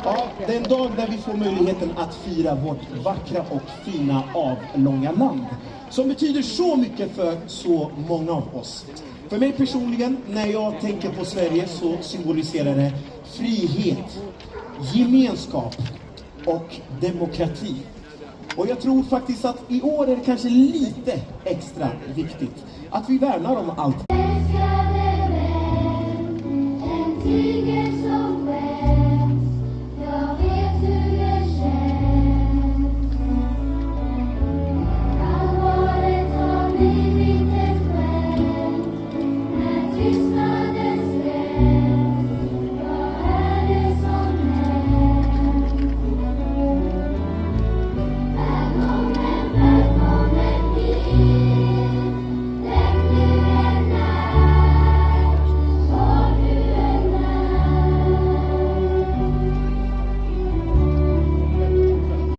Ja, det är en dag där vi får möjligheten att fira vårt vackra och fina avlånga land. Som betyder så mycket för så många av oss. För mig personligen, när jag tänker på Sverige så symboliserar det frihet, gemenskap och demokrati. Och jag tror faktiskt att i år är det kanske lite extra viktigt att vi värnar om allt.